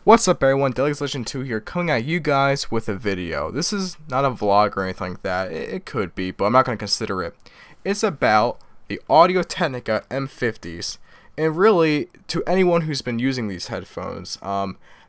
What's up everyone, Legend2 here, coming at you guys with a video. This is not a vlog or anything like that. It could be, but I'm not going to consider it. It's about the Audio Technica M50s, and really to anyone who's been using these headphones,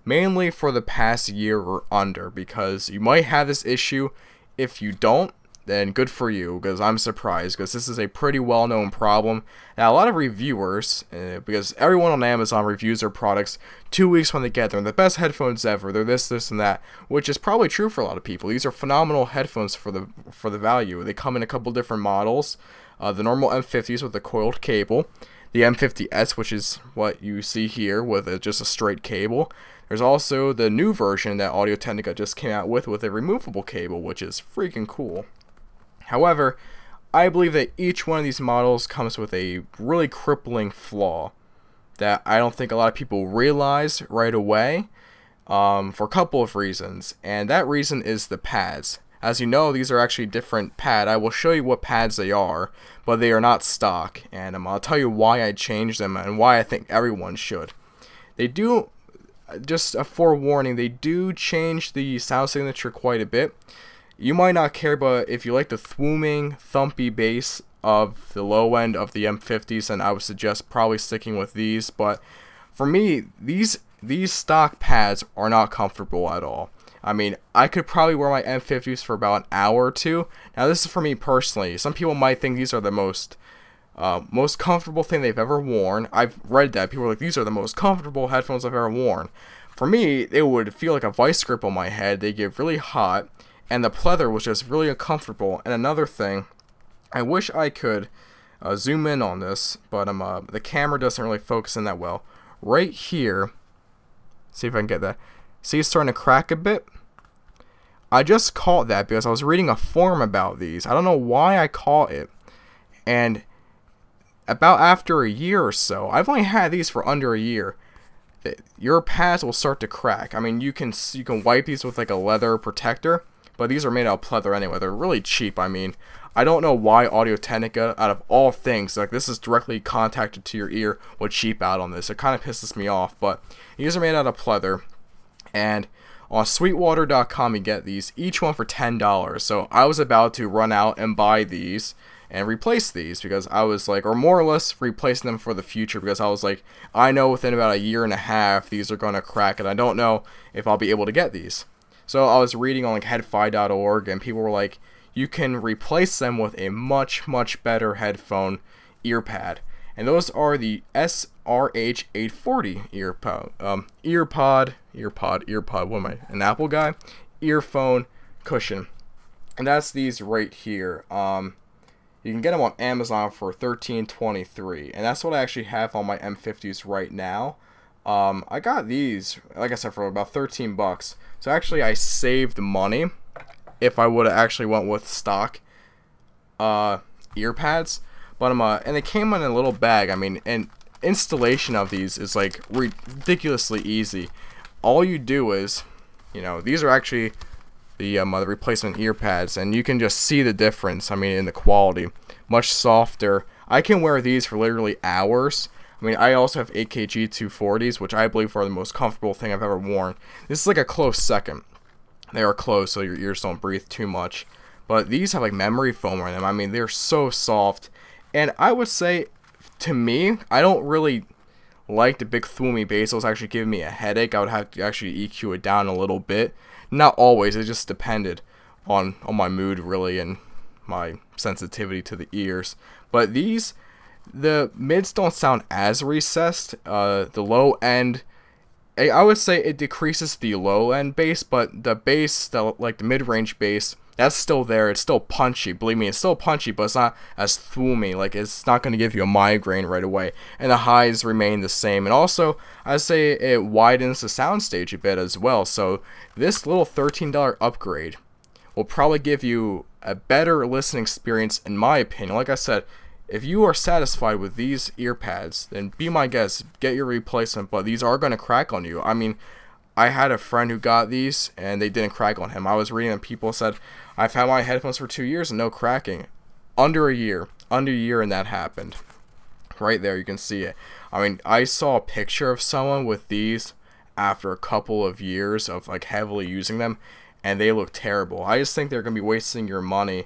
mainly for the past year or under, because you might have this issue. If you don't, then good for you, because I'm surprised, because this is a pretty well-known problem. Now, a lot of reviewers, because everyone on Amazon reviews their products 2 weeks when they get them, the best headphones ever, they're this, and that, which is probably true for a lot of people. These are phenomenal headphones for the value. They come in a couple different models, the normal M50s with the coiled cable, the M50S, which is what you see here with just a straight cable. There's also the new version that Audio Technica just came out with a removable cable, which is freaking cool. However, I believe that each one of these models comes with a really crippling flaw that I don't think a lot of people realize right away, for a couple of reasons, and that reason is the pads. As you know, these are actually different pads. I will show you what pads they are, but they are not stock, and I'll tell you why I changed them and why I think everyone should. They do, just a forewarning, they do change the sound signature quite a bit. You might not care, but if you like the thwooming, thumpy bass of the low end of the M50s, then I would suggest probably sticking with these. But for me, these stock pads are not comfortable at all. I mean, I could probably wear my M50s for about an hour or two. Now, this is for me personally. Some people might think these are the most comfortable thing they've ever worn. I've read that. People are like, these are the most comfortable headphones I've ever worn. For me, it would feel like a vice grip on my head. They get really hot. And the pleather was just really uncomfortable. And another thing, I wish I could zoom in on this, but the camera doesn't really focus in that well. Right here, see if I can get that. See, it's starting to crack a bit. I just caught that because I was reading a forum about these. I don't know why I caught it. And about after a year or so, I've only had these for under a year, your pads will start to crack. I mean, you can wipe these with like a leather protector. But these are made out of pleather anyway. They're really cheap. I mean, I don't know why Audio Technica, out of all things, like this is directly contacted to your ear, would cheap out on this. It kind of pisses me off. But these are made out of pleather. And on Sweetwater.com you get these, each one for $10. So I was about to run out and buy these and replace these, because I was like, or more or less replacing them for the future, because I was like, I know within about a year and a half these are going to crack, and I don't know if I'll be able to get these. So I was reading on like headfi.org, and people were like, you can replace them with a much better headphone ear pad. And those are the SRH840 earpod, what am I, an Apple guy? Earphone cushion. And that's these right here. You can get them on Amazon for $13.23, and that's what I actually have on my M50s right now. I got these, like I said, for about 13 bucks. So actually I saved money if I would have actually went with stock ear pads. But and they came in a little bag. I mean, and installation of these is like ridiculously easy. All you do is, you know, these are actually the replacement ear pads, and you can just see the difference. I mean, in the quality, much softer. I can wear these for literally hours. I mean, I also have ATH-M50s, which I believe are the most comfortable thing I've ever worn. This is like a close second. They are close, so your ears don't breathe too much. But these have like memory foam in them. I mean, they're so soft. And I would say, to me, I don't really like the big thwoomy bass. It was actually giving me a headache. I would have to actually EQ it down a little bit. Not always. It just depended on my mood, really, and my sensitivity to the ears. But these, the mids don't sound as recessed. The low end, I would say it decreases the low end bass, but the bass, like the mid-range bass, that's still there. It's still punchy. Believe me, it's still punchy, but it's not as thwoomy. Like, it's not going to give you a migraine right away. And the highs remain the same. And also, I'd say it widens the soundstage a bit as well. So this little $13 upgrade will probably give you a better listening experience, in my opinion. Like I said, if you are satisfied with these ear pads, then be my guest, get your replacement, but these are going to crack on you. I mean, I had a friend who got these, and they didn't crack on him. I was reading, and people said, I've had my headphones for 2 years and no cracking. Under a year, and that happened. Right there, you can see it. I mean, I saw a picture of someone with these after a couple of years of like heavily using them, and they look terrible. I just think they're gonna be wasting your money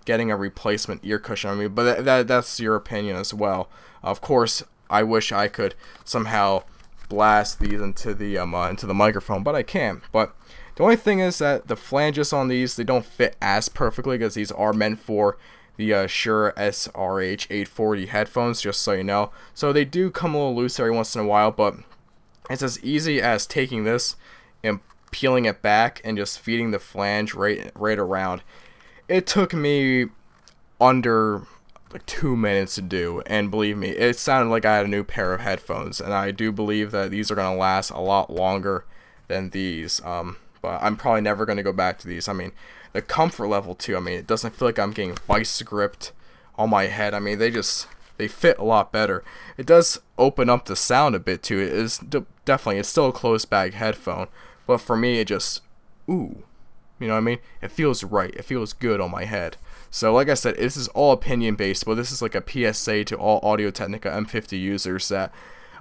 getting a replacement ear cushion. I mean, but that's your opinion as well. Of course, I wish I could somehow blast these into the microphone, but I can't. But the only thing is that the flanges on these, they don't fit as perfectly, because these are meant for the Shure SRH840 headphones, just so you know. So they do come a little loose every once in a while, but it's as easy as taking this and peeling it back and just feeding the flange right around. It took me under like 2 minutes to do, and believe me, it sounded like I had a new pair of headphones, and I do believe that these are going to last a lot longer than these, but I'm probably never going to go back to these. I mean, the comfort level too, I mean, it doesn't feel like I'm getting vice gripped on my head. I mean, they fit a lot better. It does open up the sound a bit too. It is definitely, it's still a closed bag headphone, but for me, it just, ooh. You know what I mean? It feels right. It feels good on my head. So like I said, this is all opinion based, but this is like a PSA to all Audio Technica M50 users that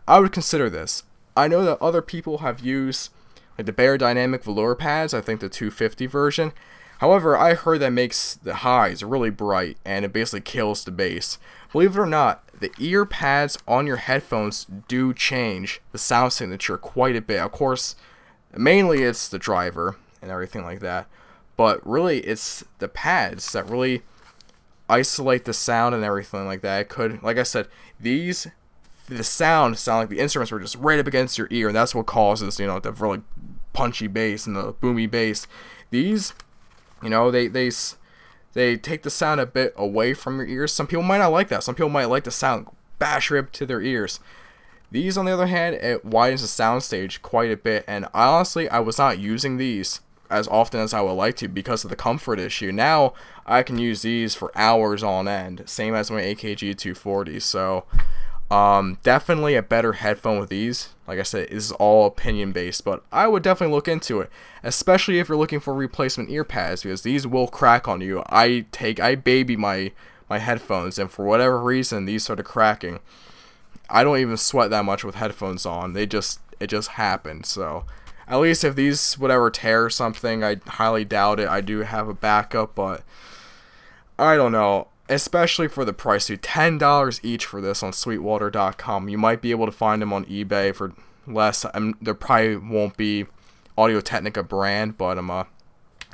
I would consider this. I know that other people have used like the Beyerdynamic velour pads, I think the 250 version. However, I heard that makes the highs really bright and it basically kills the bass. Believe it or not, the ear pads on your headphones do change the sound signature quite a bit. Of course, mainly it's the driver and everything like that, but really it's the pads that really isolate the sound and everything like that. It could, like I said, the sound sound like the instruments were just right up against your ear, and that's what causes, you know, the really punchy bass and the boomy bass. These, you know, they take the sound a bit away from your ears. Some people might not like that. Some people might like the sound bash rip to their ears. These, on the other hand, it widens the soundstage quite a bit, and honestly, I was not using these as often as I would like to because of the comfort issue. Now I can use these for hours on end, same as my ATH-M50. So definitely a better headphone with these. Like I said, this is all opinion based, but I would definitely look into it, especially if you're looking for replacement ear pads, because these will crack on you. I baby my headphones, and for whatever reason these started cracking. I don't even sweat that much with headphones on. It just happened. So at least if these would ever tear something, I highly doubt it. I do have a backup, but I don't know. Especially for the price, dude. $10 each for this on Sweetwater.com. You might be able to find them on eBay for less. There probably won't be Audio Technica brand, but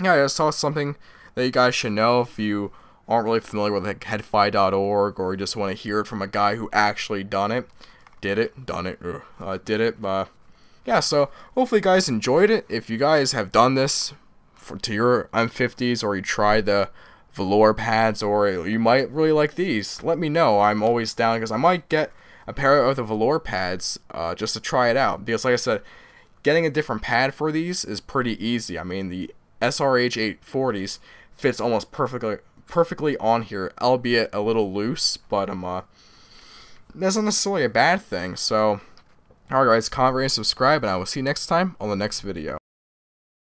yeah, I just saw something that you guys should know if you aren't really familiar with like headfi.org, or you just want to hear it from a guy who actually did it. Yeah, so hopefully you guys enjoyed it. If you guys have done this to your M50s, or you tried the velour pads, or you might really like these, let me know. I'm always down, because I might get a pair of the velour pads just to try it out, because like I said, getting a different pad for these is pretty easy. I mean, the SRH840s fits almost perfectly on here, albeit a little loose, but that's not necessarily a bad thing. So alright guys, comment, rate, and subscribe, and I will see you next time on the next video.